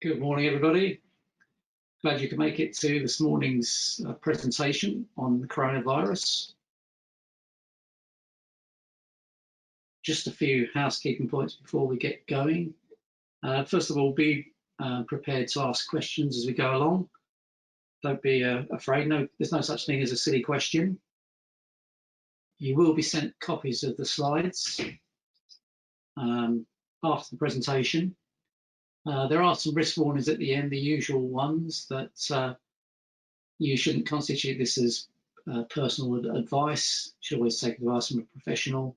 Good morning, everybody. Glad you could make it to this morning's presentation on the coronavirus. Just a few housekeeping points before we get going. First of all, be prepared to ask questions as we go along. Don't be afraid. No, there's no such thing as a silly question. You will be sent copies of the slides after the presentation. There are some risk warnings at the end, the usual ones, that you shouldn't constitute this as personal advice. You should always take advice from a professional.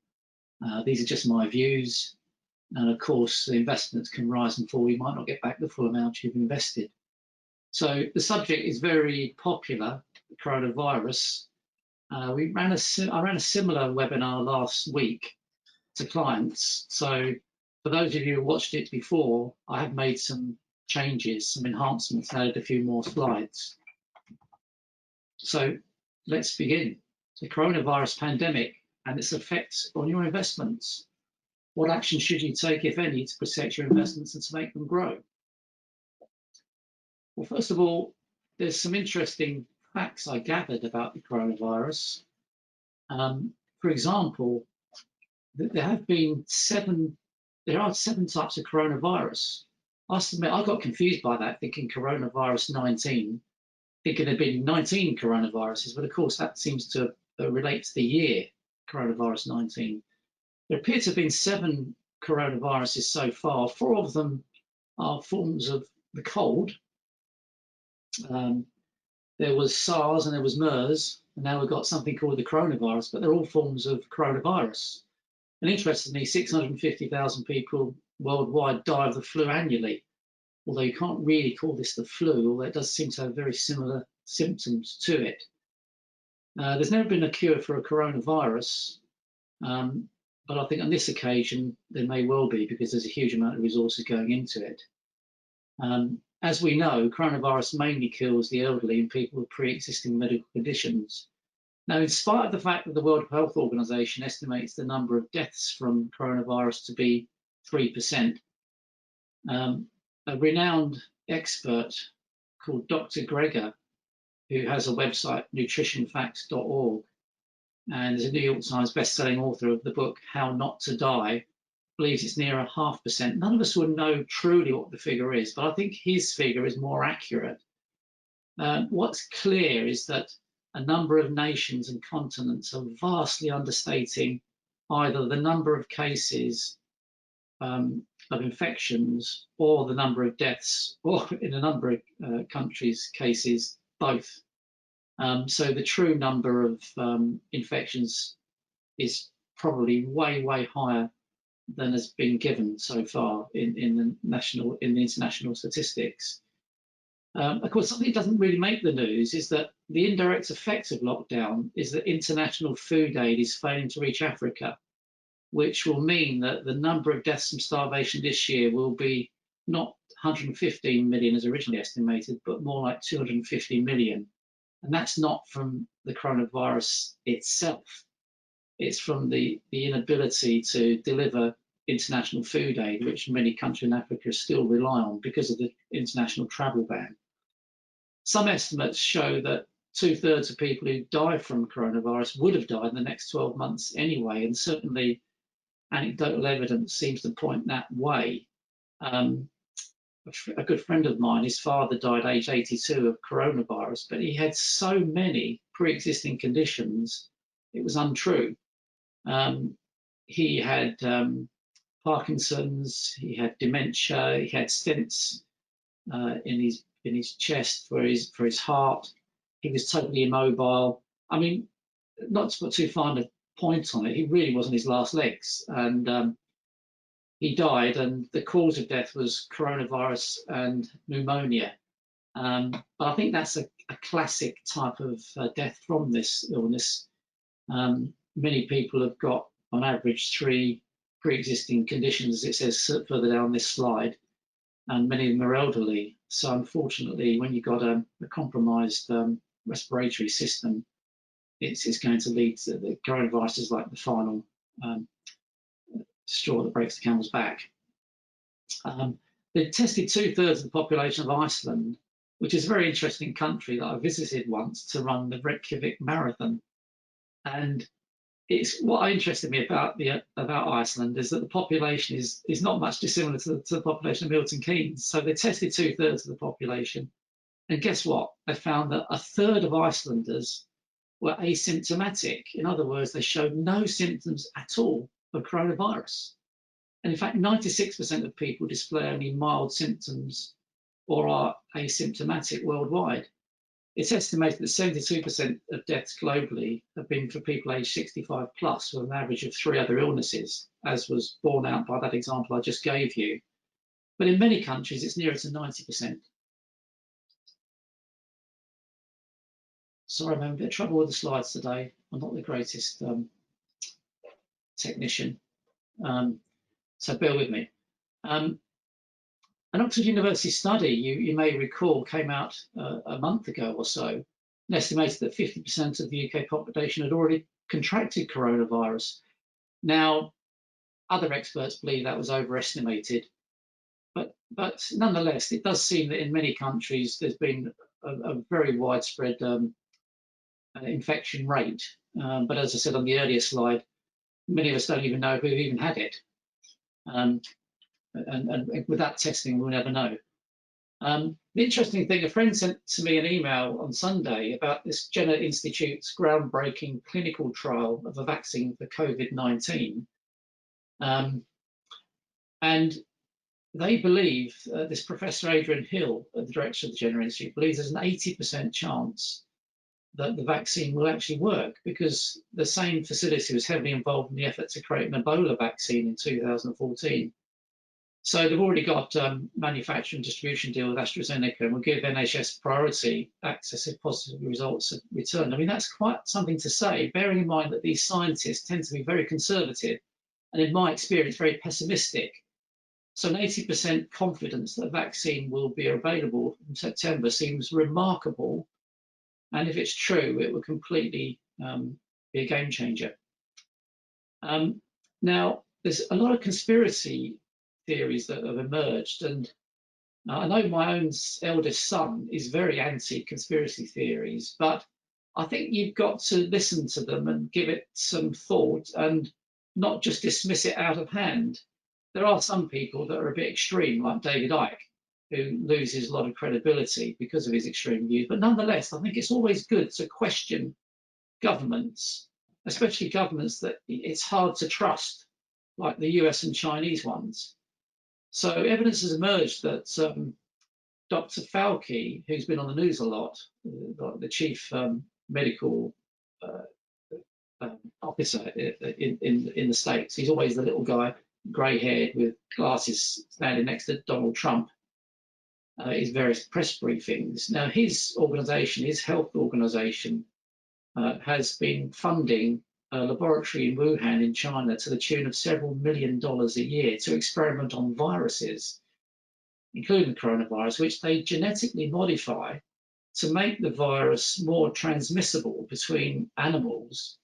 These are just my views. And of course, the investments can rise and fall. You might not get back the full amount you've invested. So the subject is very popular, the coronavirus. I ran a similar webinar last week to clients. So for those of you who watched it before, I have made some changes, some enhancements, added a few more slides. So let's begin. The coronavirus pandemic and its effects on your investments. What action should you take, if any, to protect your investments and to make them grow? Well, first of all, there's some interesting facts I gathered about the coronavirus. For example, there are 7 types of coronavirus. I must admit, I got confused by that, thinking coronavirus 19, thinking there'd been 19 coronaviruses, but of course that seems to relate to the year, coronavirus 19. There appear to have been 7 coronaviruses so far. 4 of them are forms of the cold. There was SARS and there was MERS, and now we've got something called the coronavirus, but they're all forms of coronavirus. And interestingly, 650,000 people worldwide die of the flu annually, although you can't really call this the flu, although it does seem to have very similar symptoms to it. There's never been a cure for a coronavirus, but I think on this occasion there may well be, because there's a huge amount of resources going into it. As we know, coronavirus mainly kills the elderly and people with pre-existing medical conditions. Now, in spite of the fact that the World Health Organization estimates the number of deaths from coronavirus to be 3%, a renowned expert called Dr. Greger, who has a website, nutritionfacts.org, and is a New York Times best-selling author of the book How Not to Die, believes it's near 0.5%. None of us will know truly what the figure is, but I think his figure is more accurate. What's clear is that a number of nations and continents are vastly understating either the number of cases of infections or the number of deaths, or in a number of countries, cases, both. So the true number of infections is probably way, way higher than has been given so far in the international statistics. Of course, something that doesn't really make the news is that the indirect effect of lockdown is that international food aid is failing to reach Africa, which will mean that the number of deaths from starvation this year will be not 115 million as originally estimated, but more like 250 million. And that's not from the coronavirus itself. It's from the inability to deliver international food aid, which many countries in Africa still rely on because of the international travel ban. Some estimates show that 2/3 of people who die from coronavirus would have died in the next 12 months anyway, and certainly anecdotal evidence seems to point that way. A good friend of mine, his father died age 82 of coronavirus, but he had so many pre-existing conditions, it was untrue. He had Parkinson's, he had dementia, he had stents in his chest for his heart. He was totally immobile. I mean, not to put too fine a point on it, he really was on his last legs, and he died, and the cause of death was coronavirus and pneumonia. But I think that's a classic type of death from this illness. Many people have got, on average, 3 pre-existing conditions, as it says further down this slide, and many of them are elderly. So unfortunately, when you've got a compromised respiratory system, it's going to lead to the coronavirus is like the final straw that breaks the camel's back. They tested 2/3 of the population of Iceland, which is a very interesting country that I visited once to run the Reykjavik Marathon. And it's what interested me about Iceland is that the population is not much dissimilar to the population of Milton Keynes. So they tested 2/3 of the population, and guess what? They found that a third of Icelanders were asymptomatic. In other words, they showed no symptoms at all of coronavirus. And in fact, 96% of people display only mild symptoms or are asymptomatic worldwide. It's estimated that 72% of deaths globally have been for people aged 65 plus, with an average of 3 other illnesses, as was borne out by that example I just gave you. But in many countries, it's nearer to 90%. Sorry, I'm having a bit of trouble with the slides today. I'm not the greatest technician, so bear with me. An Oxford University study, you may recall, came out a month ago or so, and estimated that 50% of the UK population had already contracted coronavirus. Now, other experts believe that was overestimated, but nonetheless, it does seem that in many countries there's been a very widespread infection rate. But as I said on the earlier slide, many of us don't even know if we've even had it. And without testing, we'll never know. The interesting thing, a friend sent to me an email on Sunday about this Jenner Institute's groundbreaking clinical trial of a vaccine for COVID-19. And they believe, this Professor Adrian Hill, the director of the Jenner Institute, believes there's an 80% chance that the vaccine will actually work, because the same facility was heavily involved in the effort to create an Ebola vaccine in 2014. So they've already got manufacturing and distribution deal with AstraZeneca, and will give NHS priority access if positive results are returned. I mean, that's quite something to say, bearing in mind that these scientists tend to be very conservative, and in my experience, very pessimistic. So an 80% confidence that a vaccine will be available in September seems remarkable. And if it's true, it will completely be a game changer. Now, there's a lot of conspiracy theories that have emerged, and I know my own eldest son is very anti-conspiracy theories, but I think you've got to listen to them and give it some thought and not just dismiss it out of hand. There are some people that are a bit extreme, like David Icke, who loses a lot of credibility because of his extreme views. But nonetheless, I think it's always good to question governments, especially governments that it's hard to trust, like the US and Chinese ones. So evidence has emerged that Dr. Fauci, who's been on the news a lot, the chief medical officer in the States, he's always the little guy, grey-haired with glasses, standing next to Donald Trump. His various press briefings. Now, his organization, his health organization, has been funding a laboratory in Wuhan in China to the tune of several $1 million a year to experiment on viruses, including the coronavirus, which they genetically modify to make the virus more transmissible between animals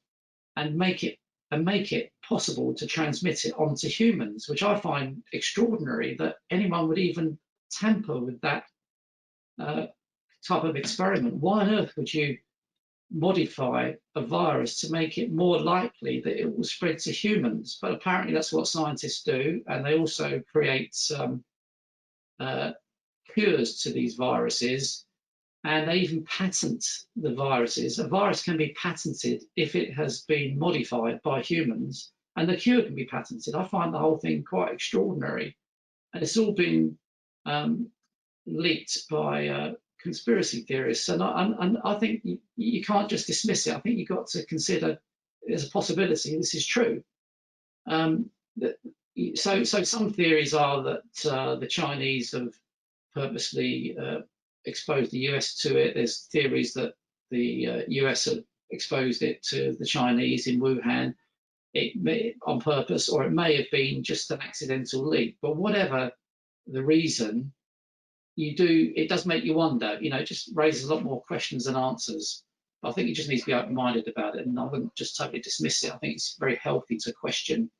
and make it possible to transmit it onto humans, which I find extraordinary that anyone would even tamper with that type of experiment. Why on earth would you modify a virus to make it more likely that it will spread to humans? But apparently that's what scientists do, and they also create cures to these viruses, and they even patent the viruses. A virus can be patented if it has been modified by humans, and the cure can be patented. I find the whole thing quite extraordinary, and it's all been leaked by conspiracy theorists. And I think you can't just dismiss it. I think you've got to consider there's a possibility this is true. So some theories are that the Chinese have purposely exposed the US to it. There's theories that the US have exposed it to the Chinese in Wuhan, on purpose, or it may have been just an accidental leak. But whatever the reason, it does make you wonder. It just raises a lot more questions than answers. But I think you just need to be open-minded about it, and I wouldn't just totally dismiss it. I think it's very healthy to question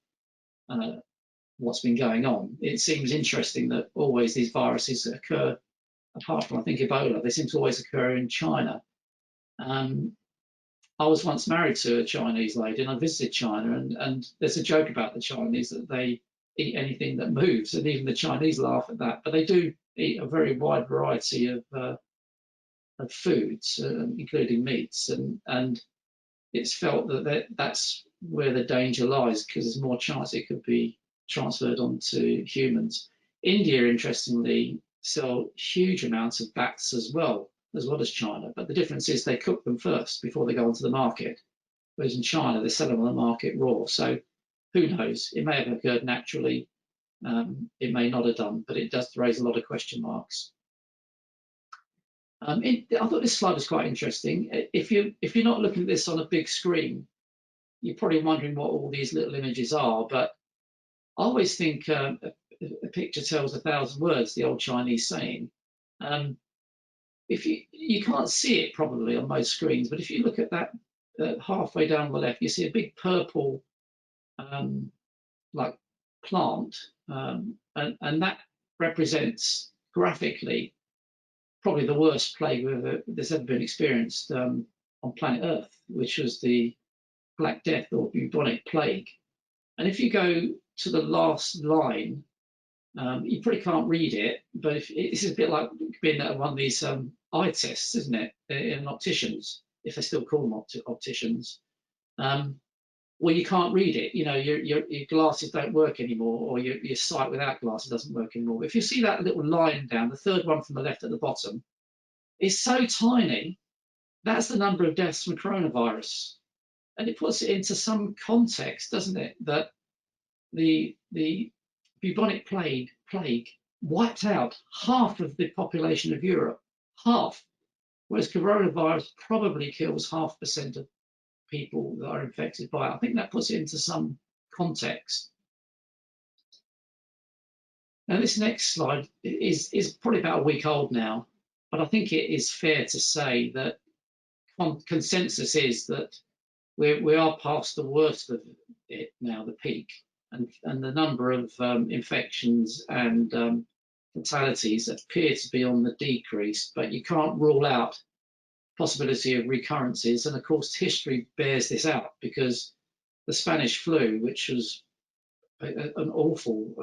what's been going on. It seems interesting that always these viruses occur, apart from I think Ebola, they seem to always occur in China. Um, I was once married to a Chinese lady, and I visited China, and there's a joke about the Chinese that they eat anything that moves, and even the Chinese laugh at that. But they do eat a very wide variety of foods, including meats, and it's felt that that's where the danger lies because there's more chance it could be transferred onto humans. India, interestingly, sell huge amounts of bats as well as China. But the difference is they cook them first before they go onto the market. Whereas in China, they sell them on the market raw. So who knows? It may have occurred naturally. It may not have done, but it does raise a lot of question marks. I thought this slide was quite interesting. If you're not looking at this on a big screen, you're probably wondering what all these little images are. But I always think a picture tells 1,000 words, the old Chinese saying. If you can't see it probably on most screens, but if you look at that halfway down the left, you see a big purple like plant, and that represents graphically probably the worst plague that's ever been experienced on planet Earth, which was the Black Death or bubonic plague. And if you go to the last line, you probably can't read it, but it's a bit like being at one of these eye tests, isn't it, in opticians, if they still call them opticians. Well, you can't read it. You know, your glasses don't work anymore, or your sight without glasses doesn't work anymore. If you see that little line down, the third one from the left at the bottom, it's so tiny. That's the number of deaths from coronavirus, and it puts it into some context, doesn't it? That the bubonic plague wiped out half of the population of Europe, half, whereas coronavirus probably kills 0.5% of people that are infected by it. I think that puts it into some context. Now, this next slide is probably about a week old now, but I think it is fair to say that consensus is that we are past the worst of it now, the peak, and the number of infections and fatalities appear to be on the decrease, but you can't rule out possibility of recurrences. And of course, history bears this out because the Spanish flu, which was an awful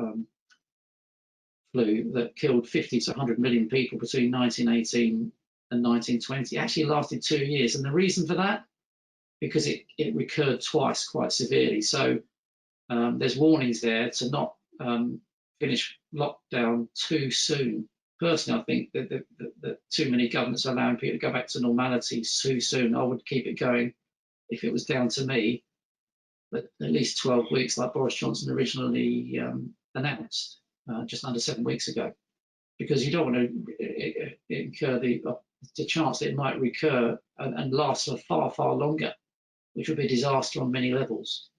flu that killed 50 to 100 million people between 1918 and 1920, actually lasted 2 years. And the reason for that, because it recurred twice quite severely. So there's warnings there to not finish lockdown too soon. Personally, I think that too many governments are allowing people to go back to normality too soon. I would keep it going if it was down to me, but at least 12 weeks, like Boris Johnson originally announced just under 7 weeks ago, because you don't want to incur the chance that it might recur and last for far, far longer, which would be a disaster on many levels.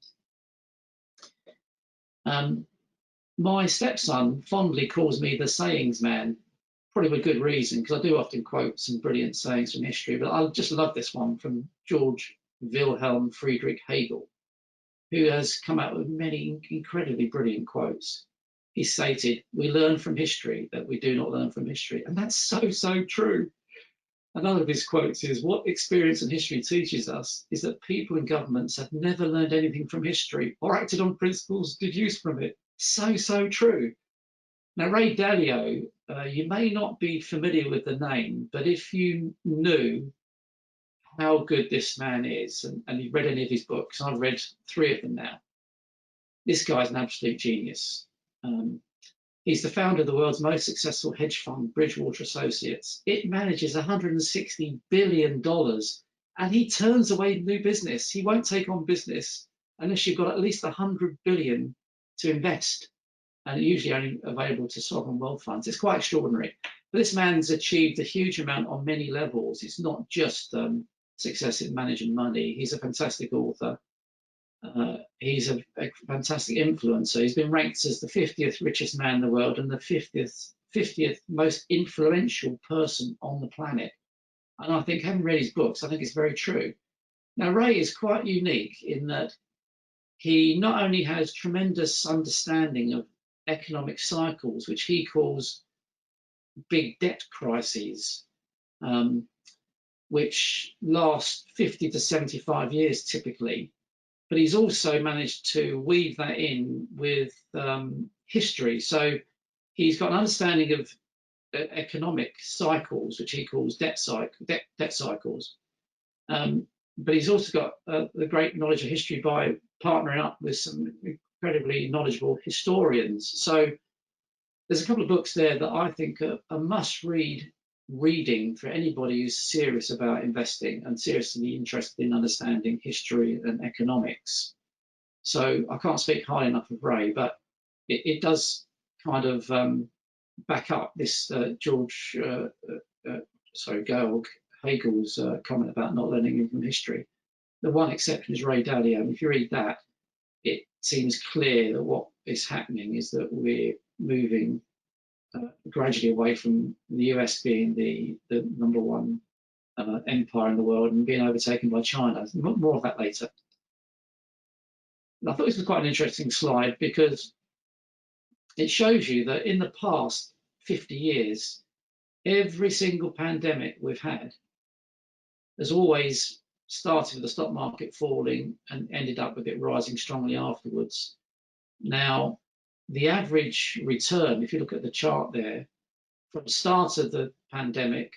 My stepson fondly calls me the sayings man, probably with good reason, because I do often quote some brilliant sayings from history, but I just love this one from George Wilhelm Friedrich Hegel, who has come out with many incredibly brilliant quotes. He stated, "We learn from history that we do not learn from history." And that's so, so true. Another of his quotes is, "What experience and history teaches us is that people and governments have never learned anything from history or acted on principles deduced from it." So, so true. Now, Ray Dalio, you may not be familiar with the name, but if you knew how good this man is, and you've read any of his books, I've read 3 of them now, this guy's an absolute genius. He's the founder of the world's most successful hedge fund, Bridgewater Associates. It manages $160 billion, and he turns away new business. He won't take on business unless you've got at least $100 billion to invest, and usually only available to sovereign wealth funds. It's quite extraordinary. But this man's achieved a huge amount on many levels. It's not just success in managing money. He's a fantastic author. He's a fantastic influencer. He's been ranked as the 50th richest man in the world and the 50th most influential person on the planet. And I think, having read his books, I think it's very true. Now, Ray is quite unique in that he not only has tremendous understanding of economic cycles, which he calls big debt crises, um, which last 50 to 75 years typically, but he's also managed to weave that in with history. So he's got an understanding of economic cycles, which he calls debt cycles. But he's also got the great knowledge of history by partnering up with some incredibly knowledgeable historians. So there's a couple of books there that I think are a must-read reading for anybody who's serious about investing and seriously interested in understanding history and economics. So I can't speak highly enough of Ray, but it does kind of back up this Georg Hegel's comment about not learning from history. The one exception is Ray Dalio, and if you read that, it seems clear that what is happening is that we're moving gradually away from the US being the number one empire in the world and being overtaken by China. More of that later. And I thought this was quite an interesting slide because it shows you that in the past 50 years, every single pandemic we've had has always started with the stock market falling and ended up with it rising strongly afterwards. Now, the average return, if you look at the chart there, from the start of the pandemic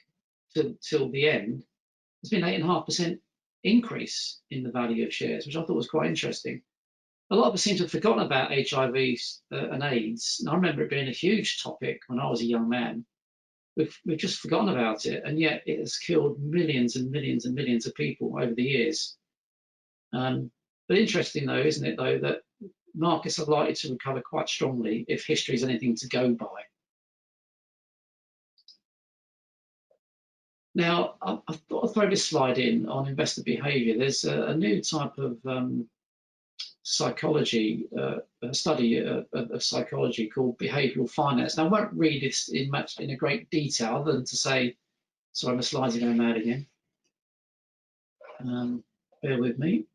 till the end, there's been 8.5% increase in the value of shares, which I thought was quite interesting. A lot of us seem to have forgotten about HIV and AIDS. And I remember it being a huge topic when I was a young man. We've just forgotten about it, and yet it has killed millions and millions and millions of people over the years. But interesting, though, isn't it, though, that markets are likely to recover quite strongly if history is anything to go by. Now, I thought I'd throw this slide in on investor behaviour. There's a new type of psychology, a study of psychology called behavioural finance. Now, I won't read this in a great detail other than to say, sorry, my slides are going mad again. Bear with me.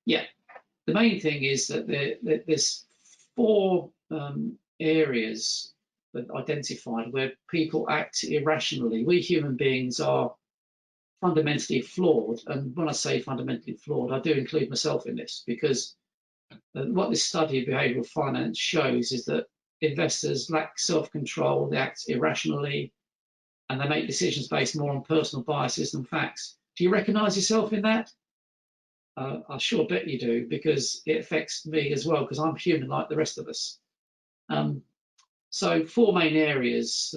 Yeah, the main thing is that there's four areas that identified where people act irrationally. We human beings are fundamentally flawed, and when I say fundamentally flawed, I do include myself in this, because what this study of behavioural finance shows is that investors lack self-control, they act irrationally, and they make decisions based more on personal biases than facts. Do you recognise yourself in that? I sure bet you do, because it affects me as well, because I'm human like the rest of us. So four main areas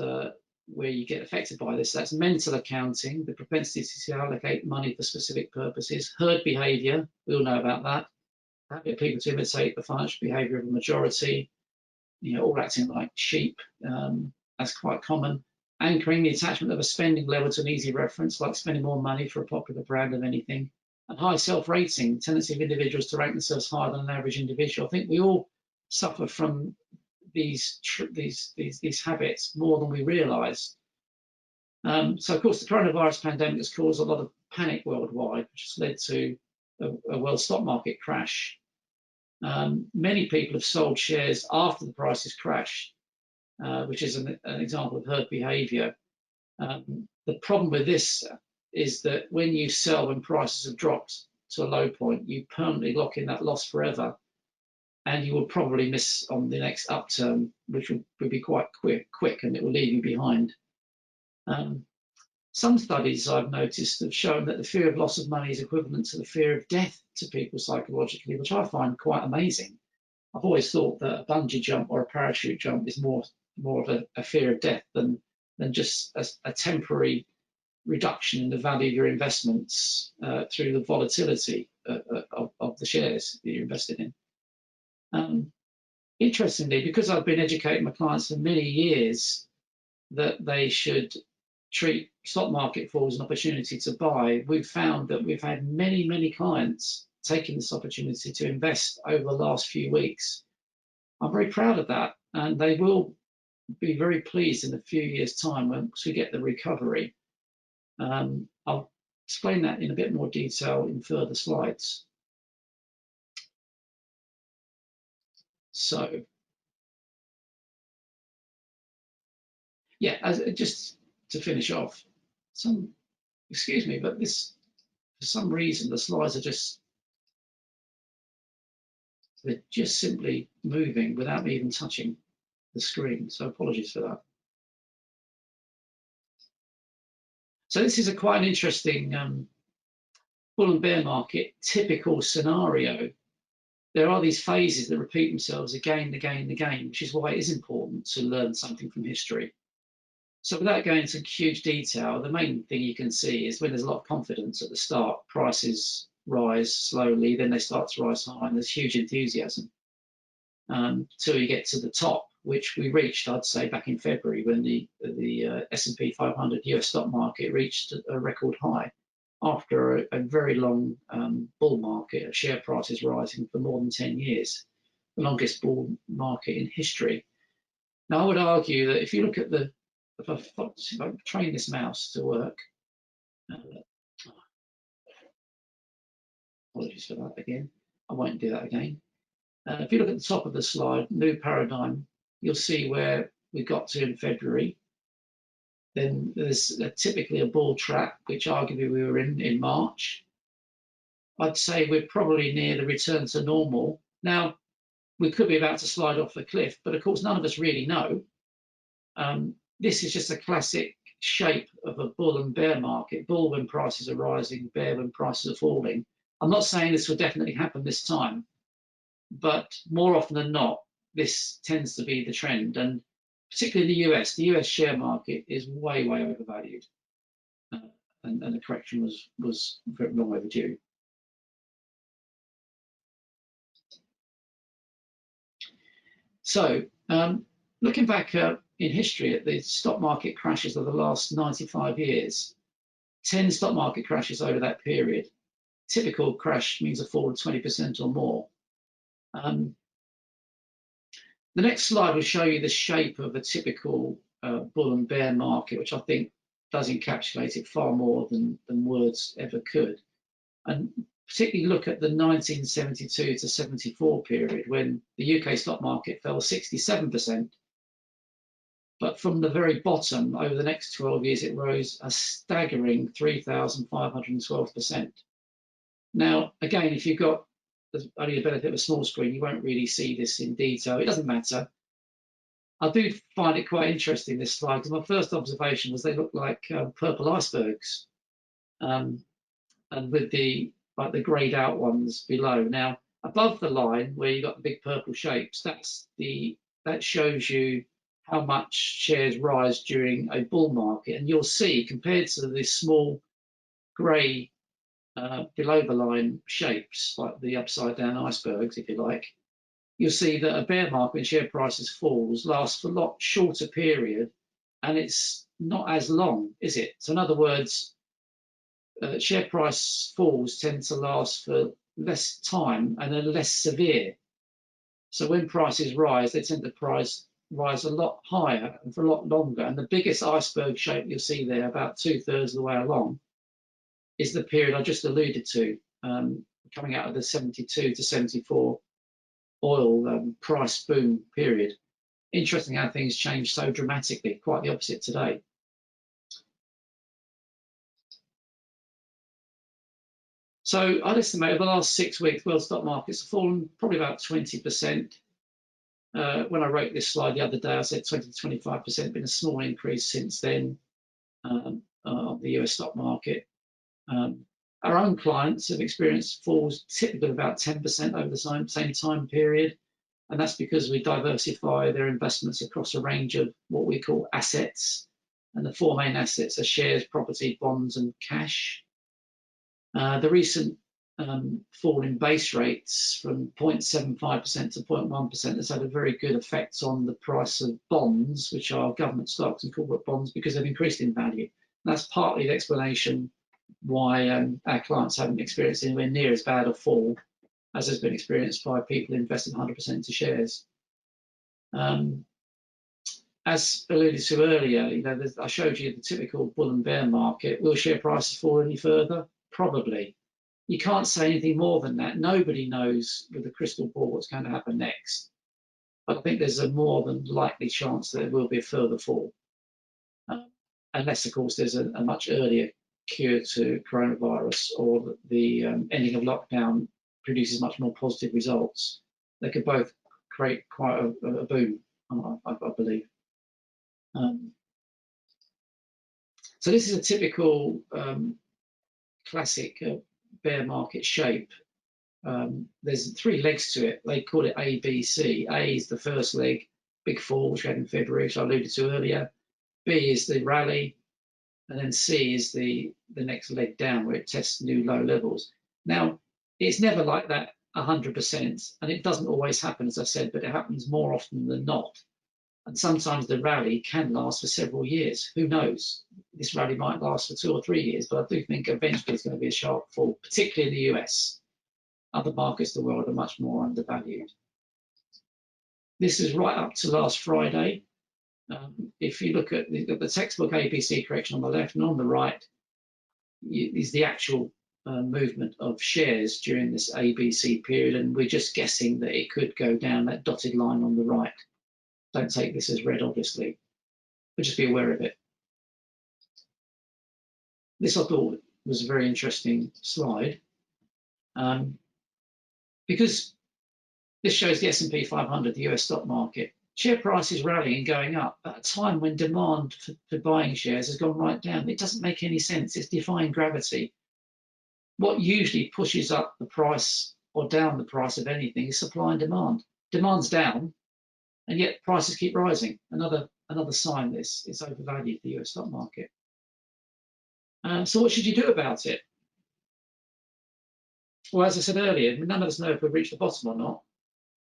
where you get affected by this. That's mental accounting, the propensity to allocate money for specific purposes. Herd behaviour, we all know about that. Habit of people to imitate the financial behaviour of a majority, all acting like sheep. That's quite common. Anchoring, the attachment of a spending level to an easy reference, like spending more money for a popular brand of anything. And high self-rating, tendency of individuals to rank themselves higher than an average individual. I think we all suffer from these habits more than we realise. So, of course, the coronavirus pandemic has caused a lot of panic worldwide, which has led to a world stock market crash. Many people have sold shares after the prices crashed, which is an example of herd behaviour. The problem with this is that when you sell when prices have dropped to a low point, you permanently lock in that loss forever, and you will probably miss on the next upturn, which will be quite quick, and it will leave you behind. Some studies I've noticed have shown that the fear of loss of money is equivalent to the fear of death to people psychologically, which I find quite amazing. I've always thought that a bungee jump or a parachute jump is more of a fear of death than just a temporary reduction in the value of your investments through the volatility of the shares that you're invested in. Interestingly, because I've been educating my clients for many years that they should treat stock market falls as an opportunity to buy, we've found that we've had many clients taking this opportunity to invest over the last few weeks. I'm very proud of that, and they will be very pleased in a few years' time once we get the recovery. I'll explain that in a bit more detail in further slides. So, yeah, just to finish off, excuse me, but this, for some reason, the slides are they're just simply moving without me even touching the screen. So apologies for that. So this is quite an interesting bull and bear market typical scenario. There are these phases that repeat themselves again and again and again, which is why it is important to learn something from history. So without going into huge detail, the main thing you can see is when there's a lot of confidence at the start, prices rise slowly, then they start to rise high, and there's huge enthusiasm till you get to the top, which we reached, I'd say, back in February when the S&P 500 US stock market reached a record high after a very long bull market, share prices rising for more than 10 years, the longest bull market in history. Now, I would argue that if you look at if I train this mouse to work, apologies for that again, I won't do that again. If you look at the top of the slide, new paradigm, you'll see where we got to in February. Then there's typically a bull trap, which arguably we were in March. I'd say we're probably near the return to normal. Now, we could be about to slide off the cliff, but of course, none of us really know. This is just a classic shape of a bull and bear market. Bull when prices are rising, bear when prices are falling. I'm not saying this will definitely happen this time, but more often than not, this tends to be the trend. And particularly the US share market is way, way overvalued. And the correction was long overdue. So looking back in history at the stock market crashes of the last 95 years, 10 stock market crashes over that period. Typical crash means a fall of 20% or more. The next slide will show you the shape of a typical bull and bear market, which I think does encapsulate it far more than words ever could. And particularly look at the 1972 to 74 period when the UK stock market fell 67%. But from the very bottom, over the next 12 years, it rose a staggering 3,512%. Now, again, if you've got only the benefit of a small screen, you won't really see this in detail. It doesn't matter. I do find it quite interesting, this slide, because my first observation was they look like purple icebergs, and with the greyed out ones below. Now, above the line where you've got the big purple shapes, that shows you how much shares rise during a bull market, and you'll see compared to the small grey below the line shapes, like the upside down icebergs, if you like, you'll see that a bear market when share prices falls lasts for a lot shorter period, and it's not as long, is it? So in other words, share price falls tend to last for less time and are less severe. So when prices rise, they tend to rise a lot higher and for a lot longer. And the biggest iceberg shape you'll see there, about 2/3 of the way along, is the period I just alluded to, coming out of the 72 to 74 oil price boom period. Interesting how things change so dramatically, quite the opposite today. So I'd estimate over the last 6 weeks, world stock markets have fallen probably about 20%. When I wrote this slide the other day, I said 20 to 25%, been a small increase since then of the US stock market. Our own clients have experienced falls typically about 10% over the same time period. And that's because we diversify their investments across a range of what we call assets. And the four main assets are shares, property, bonds, and cash. The recent fall in base rates from 0.75% to 0.1% has had a very good effect on the price of bonds, which are government stocks and corporate bonds, because they've increased in value. And that's partly the explanation why our clients haven't experienced anywhere near as bad a fall as has been experienced by people invested 100% into shares. As alluded to earlier, I showed you the typical bull and bear market. Will share prices fall any further? Probably. You can't say anything more than that. Nobody knows with a crystal ball what's going to happen next. but I think there's a more than likely chance that there will be a further fall, unless, of course, there's a much earlier cure to coronavirus, or the ending of lockdown produces much more positive results. They could both create quite a boom, I believe. So this is a typical classic bear market shape. There's three legs to it. They call it A, B, C. A is the first leg, big fall, which we had in February, which I alluded to earlier. B is the rally, and then C is the next leg down, where it tests new low levels. Now, it's never like that 100%, and it doesn't always happen, as I said, but it happens more often than not. And sometimes the rally can last for several years. Who knows? This rally might last for 2 or 3 years, but I do think eventually it's going to be a sharp fall, particularly in the US. Other markets of the world are much more undervalued. This is right up to last Friday. If you look at the textbook ABC correction on the left, and on the right is the actual movement of shares during this ABC period, and we're just guessing that it could go down that dotted line on the right. Don't take this as read, obviously, but just be aware of it. This I thought was a very interesting slide, because this shows the S&P 500, the US stock market. Share price is rallying and going up at a time when demand for buying shares has gone right down. It doesn't make any sense. It's defying gravity. What usually pushes up the price or down the price of anything is supply and demand. Demand's down, and yet prices keep rising. Another sign this is overvalued, the US stock market. So what should you do about it? Well, as I said earlier, none of us know if we've reached the bottom or not.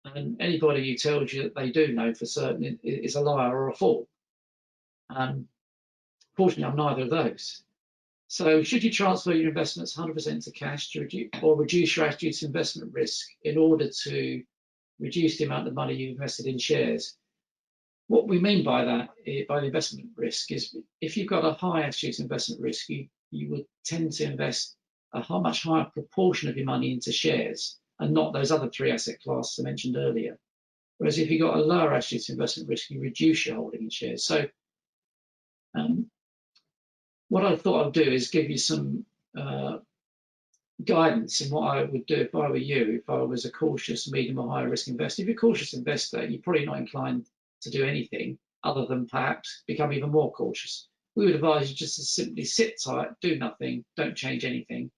And anybody who tells you that they do know for certain is a liar or a fool. Fortunately, I'm neither of those. So should you transfer your investments 100% to cash or reduce your attitude to investment risk in order to reduce the amount of money you've invested in shares? What we mean by that, by the investment risk, is if you've got a high attitude to investment risk, you would tend to invest a much higher proportion of your money into shares and not those other three asset classes I mentioned earlier. Whereas if you've got a lower attitude to investment risk, you reduce your holding in shares. So what I thought I'd do is give you some guidance in what I would do if I were you, if I was a cautious, medium or high risk investor. If you're a cautious investor, you're probably not inclined to do anything other than perhaps become even more cautious. We would advise you just to simply sit tight, do nothing, don't change anything.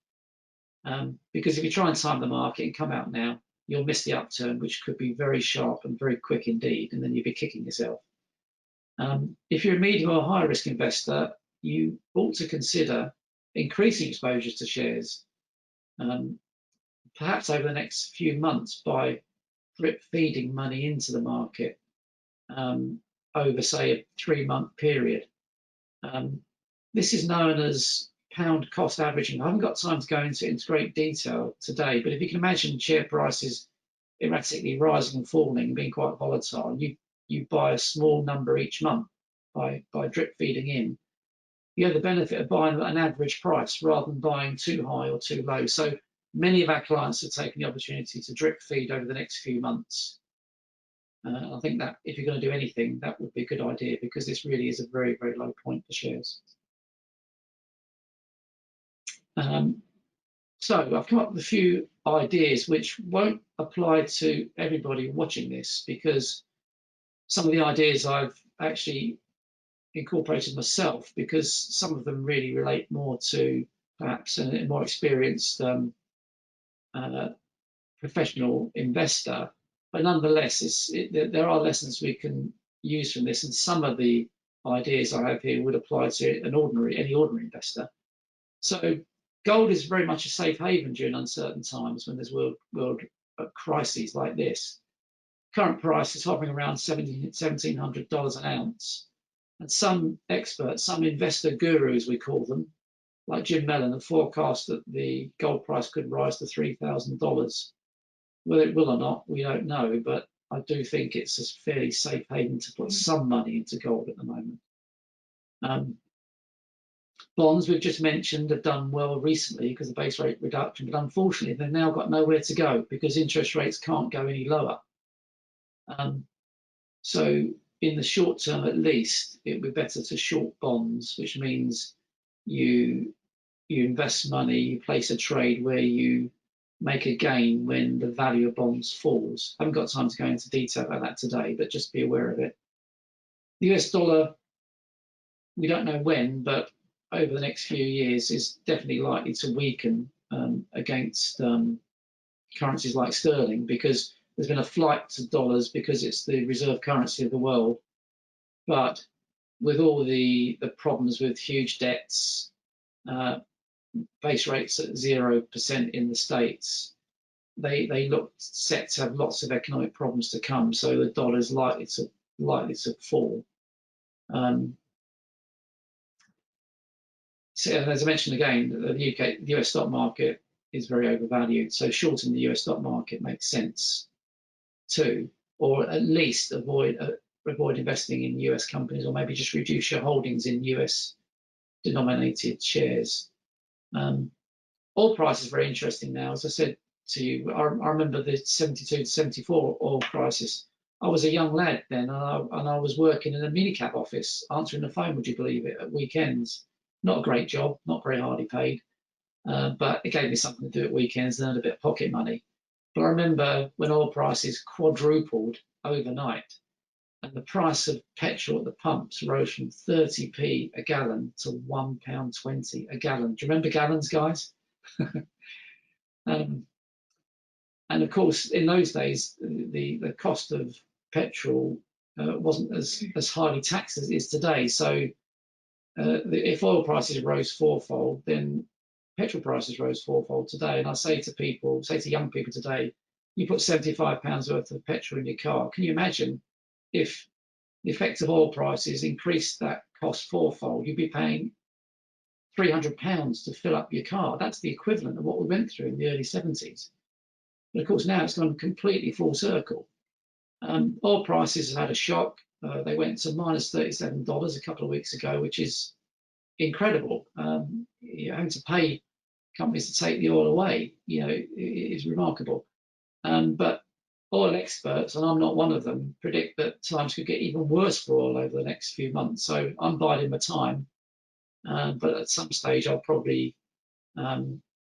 Because if you try and time the market and come out now, you'll miss the upturn, which could be very sharp and very quick indeed, and then you'll be kicking yourself. If you're a medium or high risk investor, you ought to consider increasing exposure to shares, perhaps over the next few months by drip feeding money into the market over, say, a 3-month period. This is known as pound cost averaging. I haven't got time to go into it in great detail today, but if you can imagine share prices erratically rising and falling and being quite volatile, you buy a small number each month by drip feeding in. You have the benefit of buying at an average price rather than buying too high or too low. So many of our clients have taken the opportunity to drip feed over the next few months. I think that if you're going to do anything, that would be a good idea, because this really is a very, very low point for shares. So I've come up with a few ideas which won't apply to everybody watching this, because some of the ideas I've actually incorporated myself, because some of them really relate more to perhaps a more experienced professional investor. But nonetheless, there are lessons we can use from this, and some of the ideas I have here would apply to any ordinary investor. So gold is very much a safe haven during uncertain times when there's world crises like this. Current price is hovering around $1,700 an ounce. And some experts, some investor gurus, we call them, like Jim Mellon, have forecast that the gold price could rise to $3,000. Whether it will or not, we don't know, but I do think it's a fairly safe haven to put some money into gold at the moment. Bonds, we've just mentioned, have done well recently because of base rate reduction, but unfortunately they've now got nowhere to go because interest rates can't go any lower. So in the short term, at least, it would be better to short bonds, which means you invest money, you place a trade where you make a gain when the value of bonds falls. I haven't got time to go into detail about that today, but just be aware of it. The US dollar, we don't know when, but over the next few years is definitely likely to weaken against currencies like sterling, because there's been a flight to dollars because it's the reserve currency of the world. But with all the problems with huge debts, base rates at 0% in the States, they look set to have lots of economic problems to come. So the dollar is likely to fall. So as I mentioned again, the US stock market is very overvalued. So shorting the US stock market makes sense too, or at least avoid investing in US companies, or maybe just reduce your holdings in US denominated shares. Oil price is very interesting now. As I said to you, I remember the 72 to 74 oil crisis. I was a young lad then, and I was working in a minicab office, answering the phone, would you believe it, at weekends. Not a great job, not very hardly paid, but it gave me something to do at weekends and earn a bit of pocket money. But I remember when oil prices quadrupled overnight, and the price of petrol at the pumps rose from 30p a gallon to £1.20 a gallon. Do you remember gallons, guys? And of course, in those days, the cost of petrol wasn't as highly taxed as it is today. So if oil prices rose fourfold, then petrol prices rose fourfold today. And I say to young people today, you put £75 worth of petrol in your car. Can you imagine if the effective oil prices increased that cost fourfold? You'd be paying £300 to fill up your car. That's the equivalent of what we went through in the early 70s. But of course, now it's gone completely full circle. Oil prices have had a shock. They went to minus $37 a couple of weeks ago, which is incredible. You're having to pay companies to take the oil away. It is remarkable. But oil experts, and I'm not one of them, predict that times could get even worse for oil over the next few months. So I'm biding my time. But at some stage, I'll probably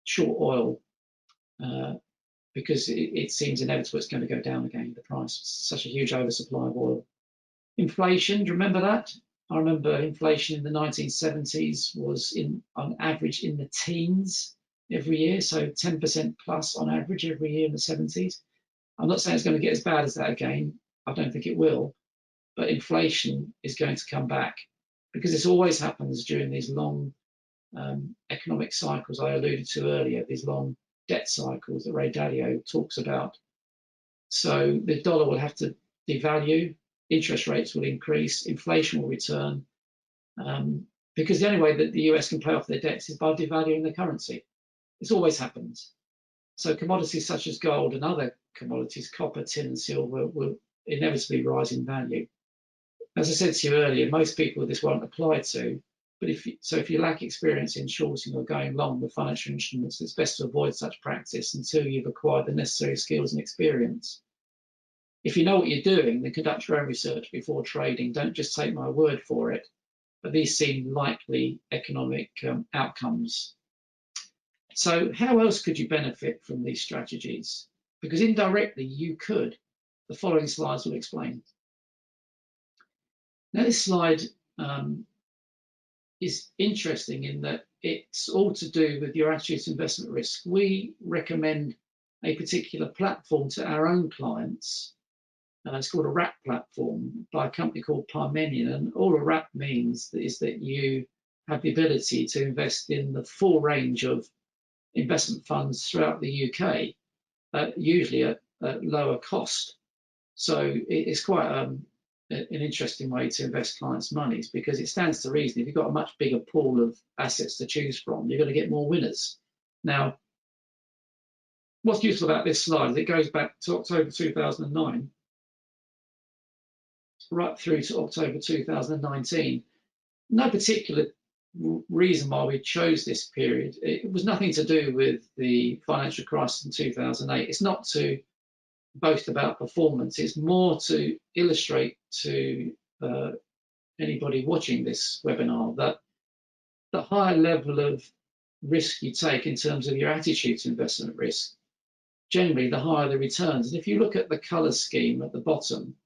short oil because it seems inevitable it's going to go down again, the price. It's such a huge oversupply of oil. Inflation, do you remember that? I remember inflation in the 1970s was on average in the teens every year, so 10% plus on average every year in the 70s. I'm not saying it's going to get as bad as that again. I don't think it will, but inflation is going to come back because this always happens during these long economic cycles I alluded to earlier, these long debt cycles that Ray Dalio talks about. So the dollar will have to devalue, interest rates will increase, inflation will return, because the only way that the US can pay off their debts is by devaluing the currency. This always happens. So commodities such as gold and other commodities, copper, tin, and silver, will inevitably rise in value. As I said to you earlier, most people this won't apply to, but if you lack experience in shorting or going long with financial instruments, it's best to avoid such practice until you've acquired the necessary skills and experience. If you know what you're doing, then conduct your own research before trading. Don't just take my word for it, but these seem likely economic outcomes. So how else could you benefit from these strategies? Because indirectly you could. The following slides will explain. Now this slide is interesting in that it's all to do with your attitude to investment risk. We recommend a particular platform to our own clients. It's called a wrap platform by a company called Parmenion. And all a wrap means is that you have the ability to invest in the full range of investment funds throughout the UK, usually at lower cost. So it's quite an interesting way to invest clients' monies, because it stands to reason if you've got a much bigger pool of assets to choose from, you're going to get more winners. Now, what's useful about this slide is it goes back to October 2009 right through to October 2019. No particular reason why we chose this period. It was nothing to do with the financial crisis in 2008. It's not to boast about performance. It's more to illustrate to anybody watching this webinar that the higher level of risk you take in terms of your attitude to investment risk, generally the higher the returns. And if you look at the colour scheme at the bottom,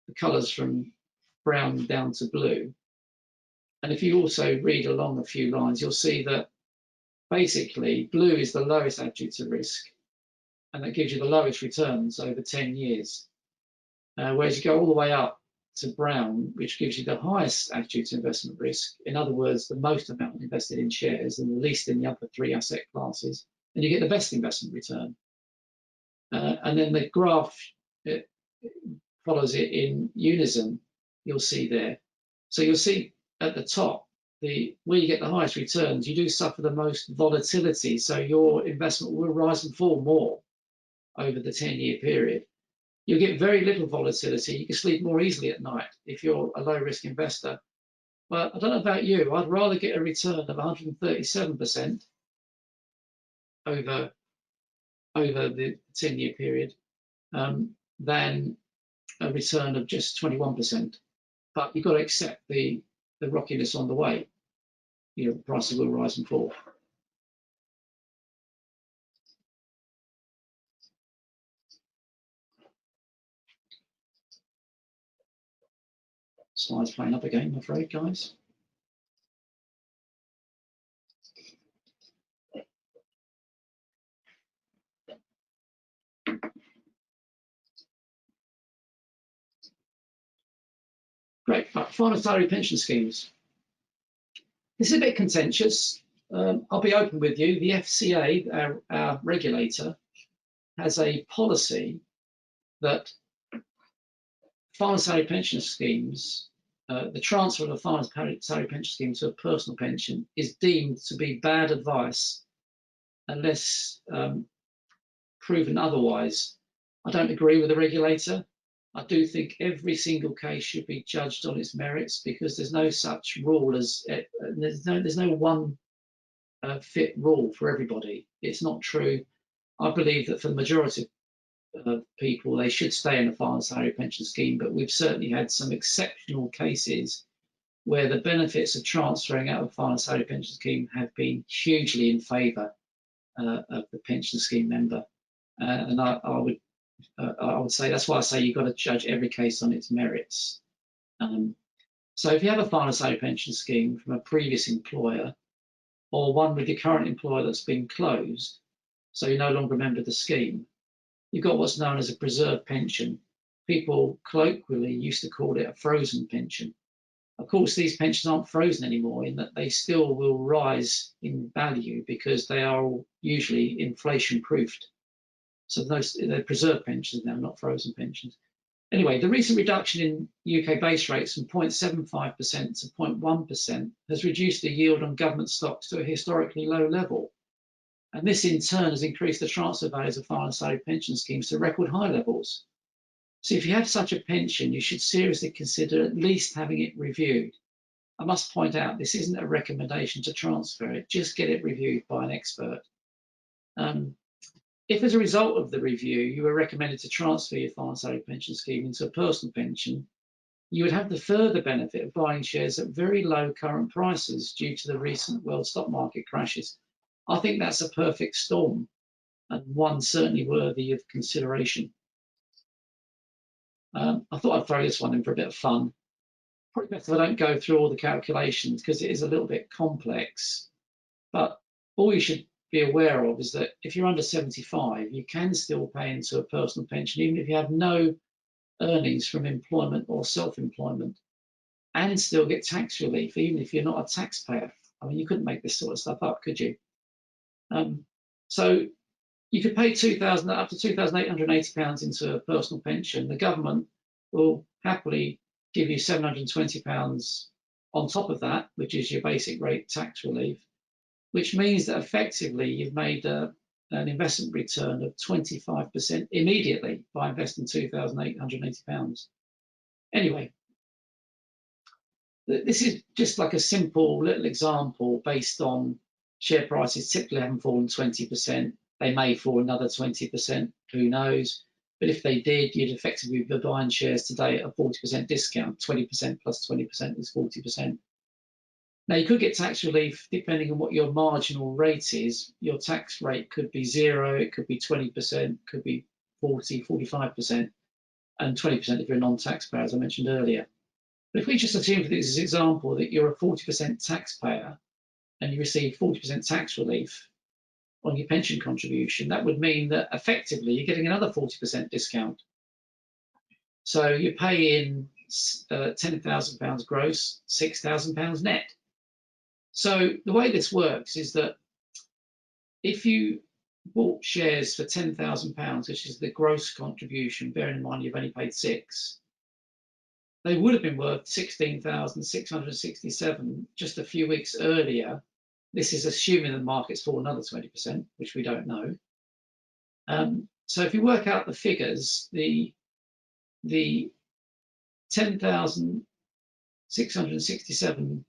the colours from brown down to blue, and if you also read along a few lines, you'll see that basically blue is the lowest attitude to risk, and that gives you the lowest returns over 10 years. Whereas you go all the way up to brown, which gives you the highest attitude to investment risk. In other words, the most amount invested in shares and the least in the other three asset classes, and you get the best investment return. And then the graph it follows it in unison, you'll see there. So you'll see at the top, where you get the highest returns, you do suffer the most volatility. So your investment will rise and fall more over the 10-year period. You'll get very little volatility. You can sleep more easily at night if you're a low-risk investor. But I don't know about you, I'd rather get a return of 137% over the 10-year period than a return of just 21%. But you've got to accept the rockiness on the way. You know, prices will rise and fall. Slides playing up again, I'm afraid, guys. Great. Final salary pension schemes. This is a bit contentious. I'll be open with you. The FCA, our regulator, has a policy that final salary pension schemes, the transfer of a final salary pension scheme to a personal pension is deemed to be bad advice unless proven otherwise. I don't agree with the regulator. I do think every single case should be judged on its merits because there's no such rule as there's no one fit rule for everybody. It's not true. I believe that for the majority of people, they should stay in a final salary pension scheme, but we've certainly had some exceptional cases where the benefits of transferring out of a final salary pension scheme have been hugely in favour of the pension scheme member. And I would say that's why I say you've got to judge every case on its merits. So if you have a final salary pension scheme from a previous employer or one with your current employer that's been closed, so you're no longer a member of the scheme, you've got what's known as a preserved pension. People colloquially used to call it a frozen pension. Of course, these pensions aren't frozen anymore in that they still will rise in value because they are usually inflation proofed. So they're preserved pensions now, not frozen pensions. Anyway, the recent reduction in UK base rates from 0.75% to 0.1% has reduced the yield on government stocks to a historically low level. And this in turn has increased the transfer values of final salary pension schemes to record high levels. So if you have such a pension, you should seriously consider at least having it reviewed. I must point out, this isn't a recommendation to transfer it, just get it reviewed by an expert. If as a result of the review, you were recommended to transfer your final salary pension scheme into a personal pension, you would have the further benefit of buying shares at very low current prices due to the recent world stock market crashes. I think that's a perfect storm and one certainly worthy of consideration. I thought I'd throw this one in for a bit of fun. Probably better if I don't go through all the calculations because it is a little bit complex. But all you should be aware of is that if you're under 75, you can still pay into a personal pension, even if you have no earnings from employment or self-employment, and still get tax relief, even if you're not a taxpayer. I mean, you couldn't make this sort of stuff up, could you? So you could pay up to £2,880 into a personal pension. The government will happily give you £720 on top of that, which is your basic rate tax relief, which means that effectively you've made an investment return of 25% immediately by investing £2,880. Anyway, this is just like a simple little example based on share prices typically haven't fallen 20%. They may fall another 20%, who knows? But if they did, you'd effectively be buying shares today at a 40% discount. 20% plus 20% is 40%. Now, you could get tax relief depending on what your marginal rate is. Your tax rate could be 0, it could be 20%, could be 40, 45%, and 20% if you're a non-taxpayer, as I mentioned earlier. But if we just assume for this example that you're a 40% taxpayer and you receive 40% tax relief on your pension contribution, that would mean that effectively you're getting another 40% discount. So you pay in £10,000 gross, £6,000 net. So the way this works is that if you bought shares for £10,000, which is the gross contribution, bearing in mind you've only paid 6, they would have been worth 16,667 just a few weeks earlier. This is assuming the market's fall another 20%, which we don't know. So if you work out the figures, the 10,667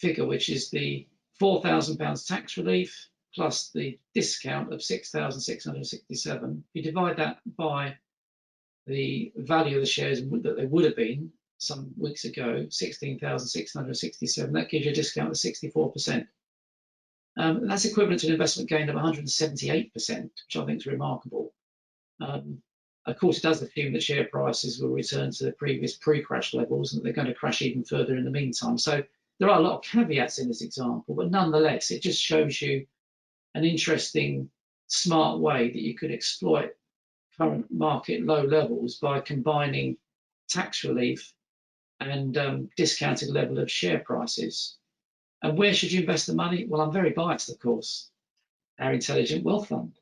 figure, which is the £4,000 tax relief plus the discount of 6,667, if you divide that by the value of the shares that they would have been some weeks ago, 16,667, that gives you a discount of 64%. That's equivalent to an investment gain of 178%, which I think is remarkable. Of course, it does assume that share prices will return to the previous pre-crash levels and that they're going to crash even further in the meantime. So there are a lot of caveats in this example, but nonetheless, it just shows you an interesting, smart way that you could exploit current market low levels by combining tax relief and discounted level of share prices. And where should you invest the money? Well, I'm very biased, of course. Our Intelligent Wealth Fund.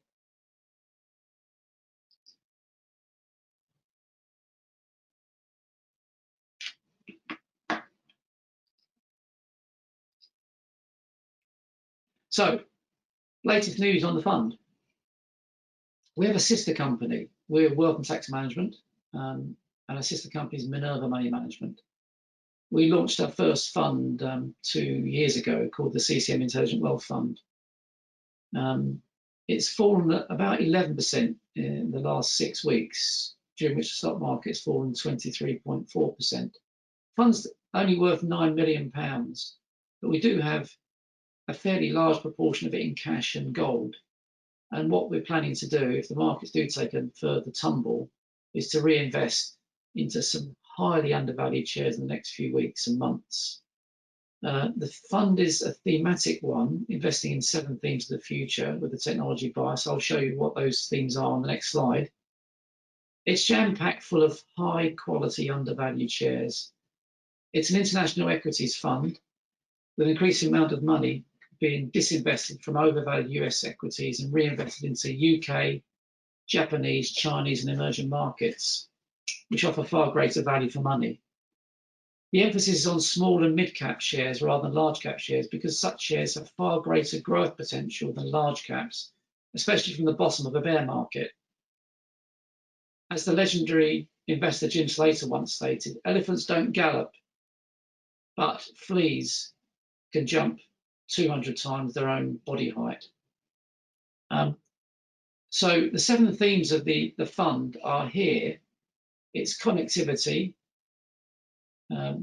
So, latest news on the fund. We have a sister company. We're Wealth and Tax Management, and our sister company is Minerva Money Management. We launched our first fund 2 years ago called the CCM Intelligent Wealth Fund. It's fallen at about 11% in the last 6 weeks, during which the stock market's fallen 23.4%. Fund's only worth £9 million, but we do have a fairly large proportion of it in cash and gold. And what we're planning to do, if the markets do take a further tumble, is to reinvest into some highly undervalued shares in the next few weeks and months. The fund is a thematic one, investing in 7 themes of the future with a technology bias. I'll show you what those themes are on the next slide. It's jam-packed full of high-quality undervalued shares. It's an international equities fund with an increasing amount of money being disinvested from overvalued US equities and reinvested into UK, Japanese, Chinese, and emerging markets, which offer far greater value for money. The emphasis is on small and mid-cap shares rather than large-cap shares because such shares have far greater growth potential than large caps, especially from the bottom of a bear market. As the legendary investor Jim Slater once stated, elephants don't gallop, but fleas can jump 200 times their own body height. So the 7 themes of the fund are here. It's connectivity,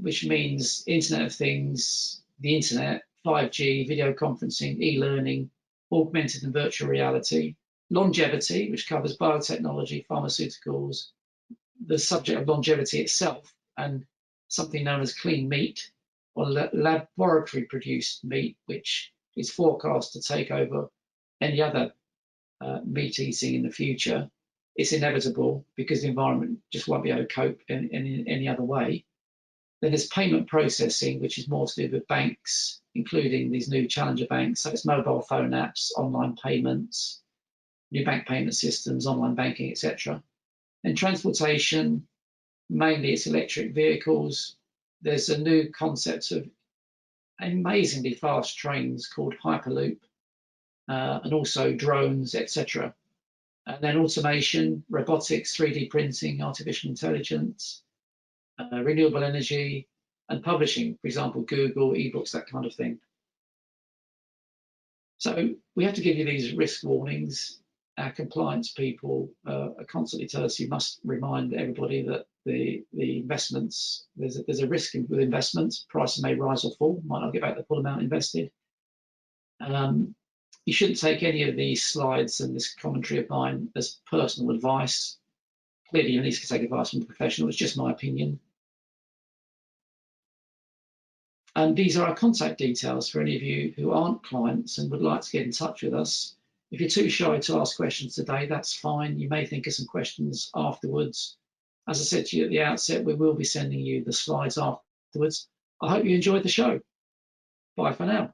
which means Internet of Things, the Internet, 5G, video conferencing, e-learning, augmented and virtual reality. Longevity, which covers biotechnology, pharmaceuticals, the subject of longevity itself, and something known as clean meat, or laboratory-produced meat, which is forecast to take over any other meat eating in the future. It's inevitable because the environment just won't be able to cope in any other way. Then there's payment processing, which is more to do with banks, including these new challenger banks. So it's mobile phone apps, online payments, new bank payment systems, online banking, etc. And transportation, mainly it's electric vehicles. There's a new concept of amazingly fast trains called Hyperloop, and also drones, etc. And then automation, robotics, 3D printing, artificial intelligence, renewable energy, and publishing, for example, Google, ebooks, that kind of thing. So we have to give you these risk warnings. our compliance people constantly tell us you must remind everybody that the investments, there's a risk with investments. Prices may rise or fall, might not get back the full amount invested. You shouldn't take any of these slides and this commentary of mine as personal advice. Clearly, you need to take advice from a professional. It's just my opinion. And these are our contact details for any of you who aren't clients and would like to get in touch with us. If you're too shy to ask questions today, that's fine. You may think of some questions afterwards. As I said to you at the outset, we will be sending you the slides afterwards. I hope you enjoyed the show. Bye for now.